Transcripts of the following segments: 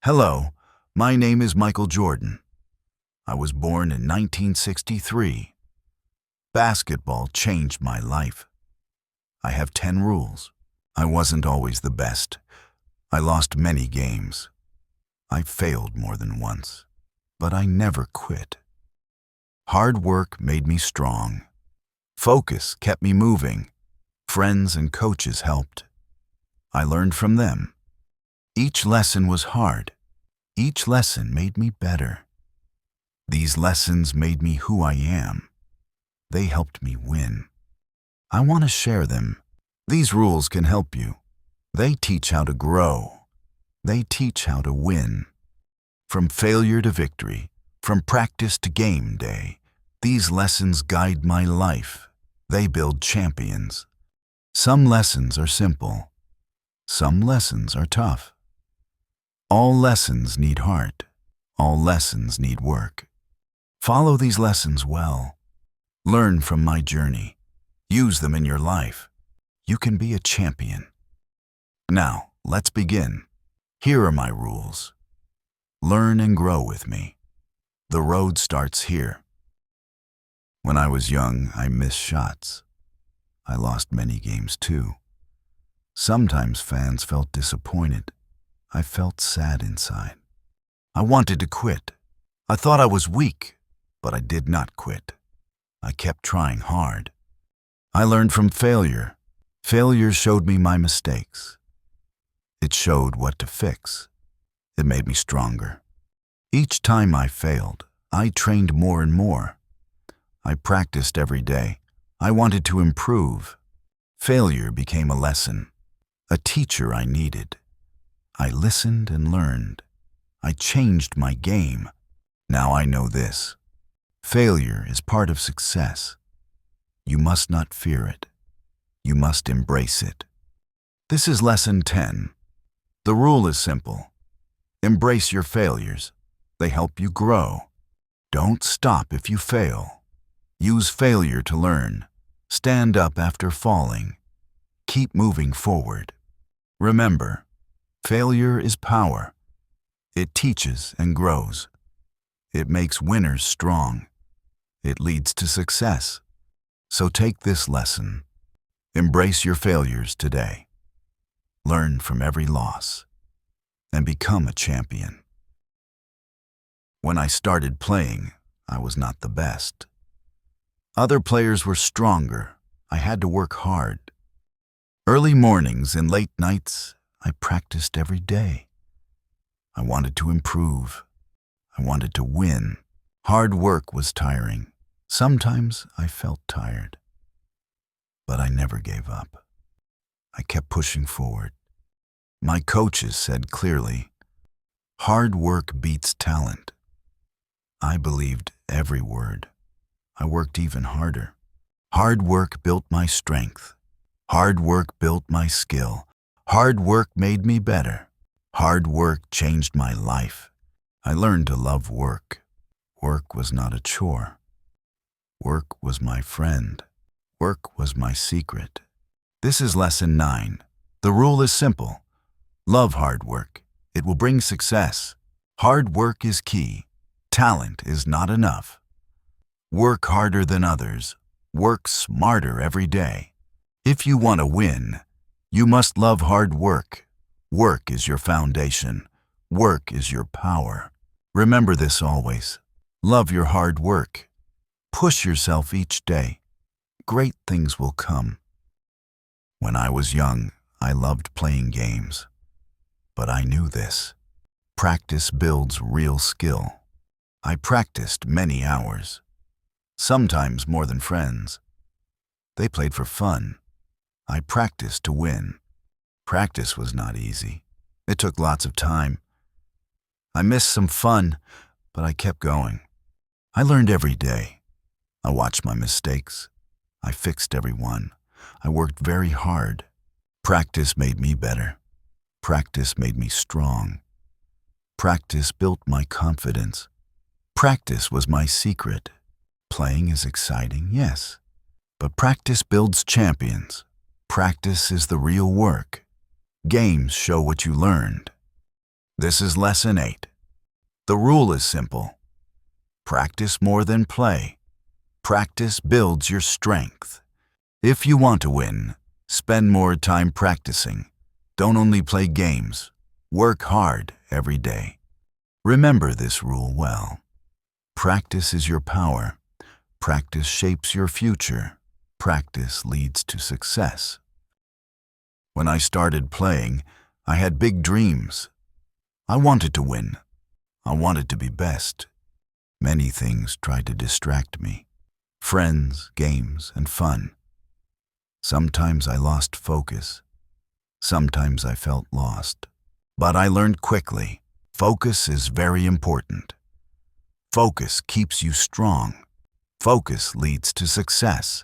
Hello, my name is Michael Jordan. I was born in 1963. Basketball changed my life. I have 10 rules. I wasn't always the best. I lost many games. I failed more than once, but I never quit. Hard work made me strong. Focus kept me moving. Friends and coaches helped. I learned from them. Each lesson was hard. Each lesson made me better. These lessons made me who I am. They helped me win. I want to share them. These rules can help you. They teach how to grow. They teach how to win. From failure to victory, from practice to game day, these lessons guide my life. They build champions. Some lessons are simple. Some lessons are tough. All lessons need heart. All lessons need work. Follow these lessons well. Learn from my journey. Use them in your life. You can be a champion. Now, let's begin. Here are my rules. Learn and grow with me. The road starts here. When I was young, I missed shots. I lost many games too. Sometimes fans felt disappointed. I felt sad inside. I wanted to quit. I thought I was weak, but I did not quit. I kept trying hard. I learned from failure. Failure showed me my mistakes. It showed what to fix. It made me stronger. Each time I failed, I trained more and more. I practiced every day. I wanted to improve. Failure became a lesson, a teacher I needed. I listened and learned. I changed my game. Now I know this. Failure is part of success. You must not fear it. You must embrace it. This is lesson 10. The rule is simple. Embrace your failures. They help you grow. Don't stop if you fail. Use failure to learn. Stand up after falling. Keep moving forward. Remember, failure is power. It teaches and grows. It makes winners strong. It leads to success. So take this lesson. Embrace your failures today. Learn from every loss. And become a champion. When I started playing, I was not the best. Other players were stronger. I had to work hard. Early mornings and late nights, I practiced every day. I wanted to improve. I wanted to win. Hard work was tiring. Sometimes I felt tired. But I never gave up. I kept pushing forward. My coaches said clearly, hard work beats talent. I believed every word. I worked even harder. Hard work built my strength. Hard work built my skill. Hard work made me better. Hard work changed my life. I learned to love work. Work was not a chore. Work was my friend. Work was my secret. This is lesson 9. The rule is simple. Love hard work. It will bring success. Hard work is key. Talent is not enough. Work harder than others. Work smarter every day. If you want to win, you must love hard work. Work is your foundation. Work is your power. Remember this always. Love your hard work. Push yourself each day. Great things will come. When I was young, I loved playing games. But I knew this. Practice builds real skill. I practiced many hours. Sometimes more than friends. They played for fun. I practiced to win. Practice was not easy. It took lots of time. I missed some fun, but I kept going. I learned every day. I watched my mistakes. I fixed every one. I worked very hard. Practice made me better. Practice made me strong. Practice built my confidence. Practice was my secret. Playing is exciting, yes, but practice builds champions. Practice is the real work. Games show what you learned. This is Lesson 8. The rule is simple. Practice more than play. Practice builds your strength. If you want to win, spend more time practicing. Don't only play games. Work hard every day. Remember this rule well. Practice is your power. Practice shapes your future. Practice leads to success. When I started playing, I had big dreams. I wanted to win. I wanted to be best. Many things tried to distract me. Friends, games, and fun. Sometimes I lost focus. Sometimes I felt lost. But I learned quickly, focus is very important. Focus keeps you strong. Focus leads to success.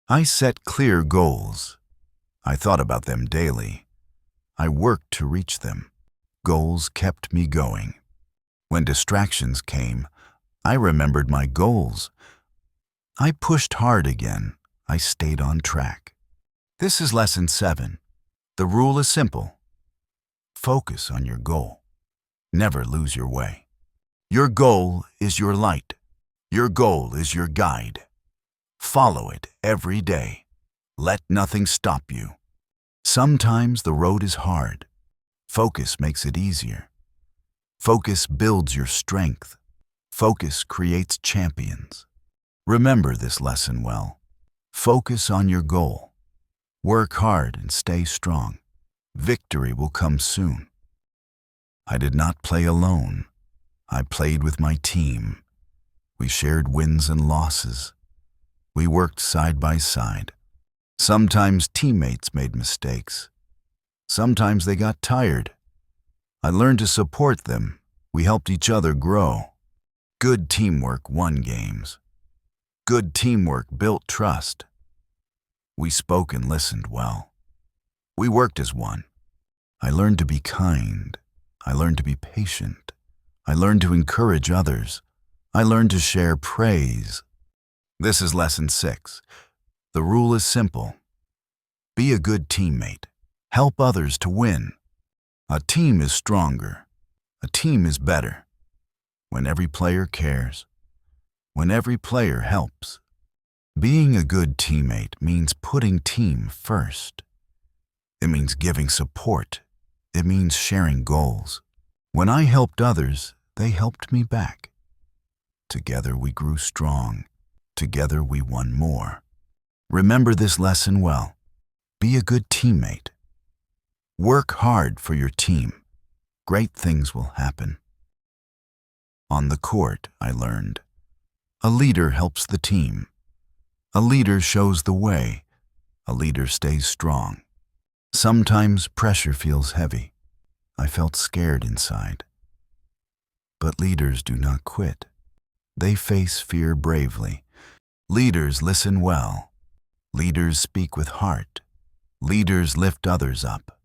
I set clear goals. I thought about them daily. I worked to reach them. Goals kept me going. When distractions came, I remembered my goals. I pushed hard again. I stayed on track. This is Lesson 7. The rule is simple. Focus on your goal. Never lose your way. Your goal is your light. Your goal is your guide. Follow it every day. Let nothing stop you. Sometimes the road is hard. Focus makes it easier. Focus builds your strength. Focus creates champions. Remember this lesson well. Focus on your goal. Work hard and stay strong. Victory will come soon. I did not play alone. I played with my team. We shared wins and losses. We worked side by side. Sometimes teammates made mistakes. Sometimes they got tired. I learned to support them. We helped each other grow. Good teamwork won games. Good teamwork built trust. We spoke and listened well. We worked as one. I learned to be kind. I learned to be patient. I learned to encourage others. I learned to share praise. This is Lesson 6. The rule is simple. Be a good teammate. Help others to win. A team is stronger. A team is better. When every player cares. When every player helps. Being a good teammate means putting team first. It means giving support. It means sharing goals. When I helped others, they helped me back. Together we grew strong. Together we won more. Remember this lesson well. Be a good teammate. Work hard for your team. Great things will happen. On the court, I learned. A leader helps the team. A leader shows the way. A leader stays strong. Sometimes pressure feels heavy. I felt scared inside. But leaders do not quit. They face fear bravely. Leaders listen well. Leaders speak with heart. Leaders lift others up.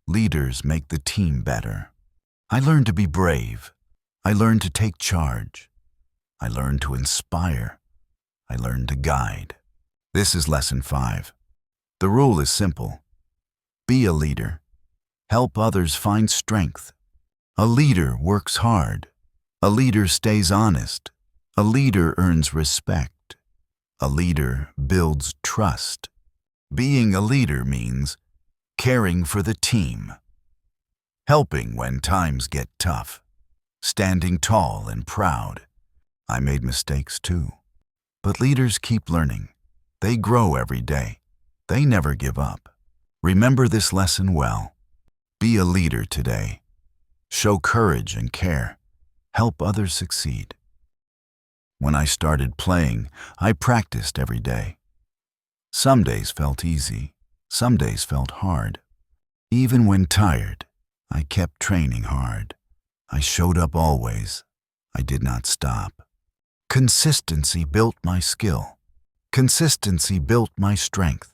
Leaders make the team better. I learned to be brave. I learned to take charge. I learned to inspire. I learned to guide. This is Lesson 5. The rule is simple. Be a leader. Help others find strength. A leader works hard. A leader stays honest. A leader earns respect. A leader builds trust. Being a leader means caring for the team, helping when times get tough, standing tall and proud. I made mistakes too, but leaders keep learning. They grow every day. They never give up. Remember this lesson well. Be a leader today. Show courage and care. Help others succeed. When I started playing, I practiced every day. Some days felt easy. Some days felt hard. Even when tired, I kept training hard. I showed up always. I did not stop. Consistency built my skill. Consistency built my strength.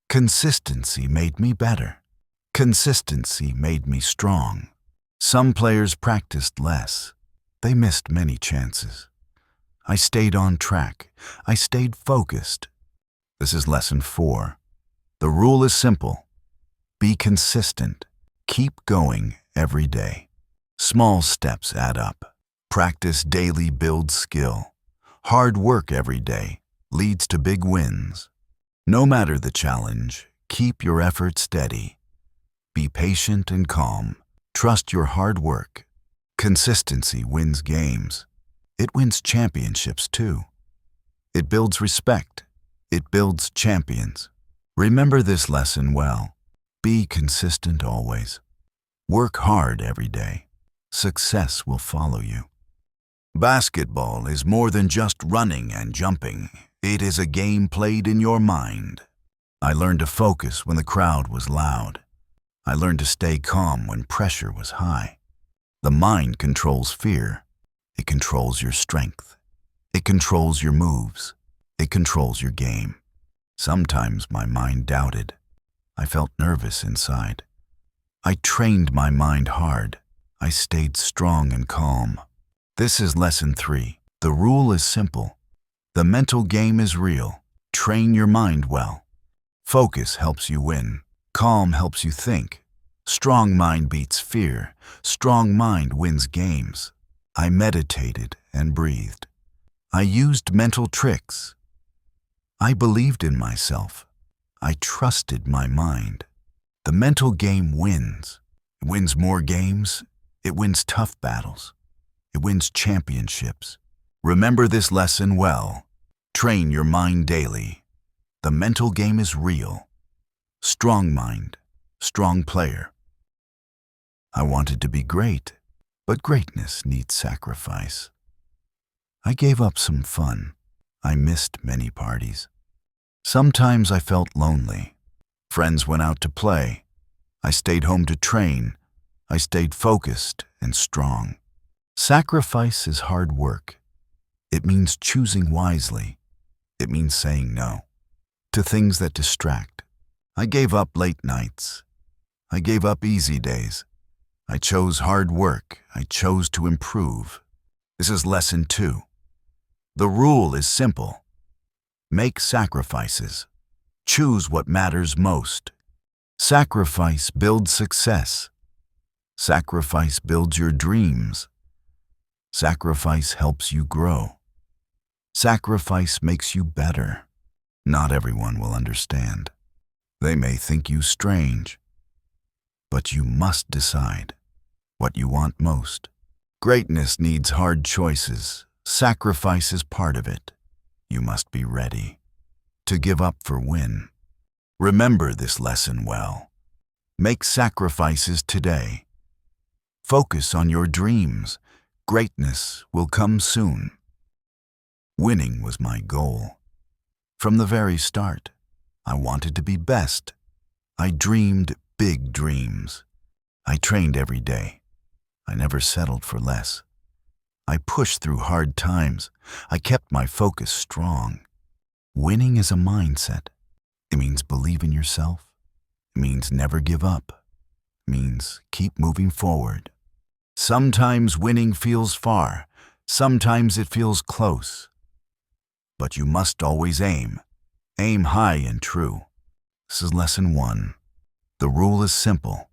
Consistency made me better. Consistency made me strong. Some players practiced less. They missed many chances. I stayed on track. I stayed focused. This is Lesson 4. The rule is simple. Be consistent. Keep going every day. Small steps add up. Practice daily builds skill. Hard work every day leads to big wins. No matter the challenge, keep your effort steady. Be patient and calm. Trust your hard work. Consistency wins games. It wins championships too. It builds respect. It builds champions. Remember this lesson well. Be consistent always. Work hard every day. Success will follow you. Basketball is more than just running and jumping. It is a game played in your mind. I learned to focus when the crowd was loud. I learned to stay calm when pressure was high. The mind controls fear. It controls your strength. It controls your moves. It controls your game. Sometimes my mind doubted. I felt nervous inside. I trained my mind hard. I stayed strong and calm. This is lesson 3. The rule is simple. The mental game is real. Train your mind well. Focus helps you win. Calm helps you think. Strong mind beats fear. Strong mind wins games. I meditated and breathed. I used mental tricks. I believed in myself. I trusted my mind. The mental game wins. It wins more games. It wins tough battles. It wins championships. Remember this lesson well. Train your mind daily. The mental game is real. Strong mind, strong player. I wanted to be great, but greatness needs sacrifice. I gave up some fun. I missed many parties. Sometimes I felt lonely. Friends went out to play. I stayed home to train. I stayed focused and strong. Sacrifice is hard work. It means choosing wisely. It means saying no to things that distract. I gave up late nights. I gave up easy days. I chose hard work. I chose to improve. This is lesson 2. The rule is simple. Make sacrifices. Choose what matters most. Sacrifice builds success. Sacrifice builds your dreams. Sacrifice helps you grow. Sacrifice makes you better. Not everyone will understand. They may think you strange, but you must decide what you want most. Greatness needs hard choices. Sacrifice is part of it. You must be ready to give up for win. Remember this lesson well. Make sacrifices today. Focus on your dreams. Greatness will come soon. Winning was my goal. From the very start, I wanted to be best. I dreamed big dreams. I trained every day. I never settled for less. I pushed through hard times. I kept my focus strong. Winning is a mindset. It means believe in yourself. It means never give up. It means keep moving forward. Sometimes winning feels far. Sometimes it feels close. But you must always aim. Aim high and true. This is lesson 1. The rule is simple.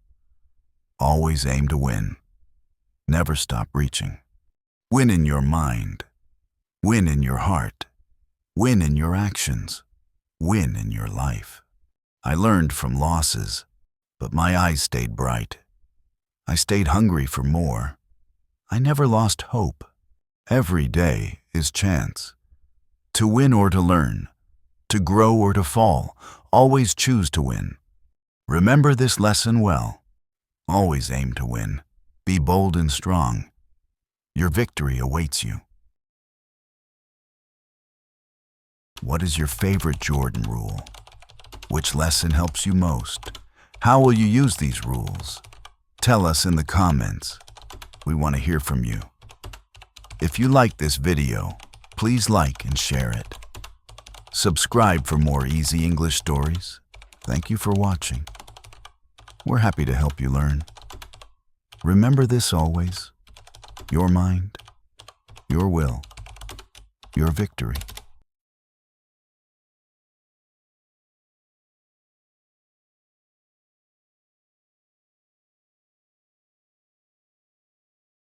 Always aim to win. Never stop reaching. Win in your mind. Win in your heart. Win in your actions. Win in your life. I learned from losses, but my eyes stayed bright. I stayed hungry for more. I never lost hope. Every day is chance. To win or to learn. To grow or to fall. Always choose to win. Remember this lesson well. Always aim to win. Be bold and strong. Your victory awaits you. What is your favorite Jordan rule? Which lesson helps you most? How will you use these rules? Tell us in the comments. We want to hear from you. If you like this video, please like and share it. Subscribe for more easy English stories. Thank you for watching. We're happy to help you learn. Remember this always. Your mind, your will, your victory.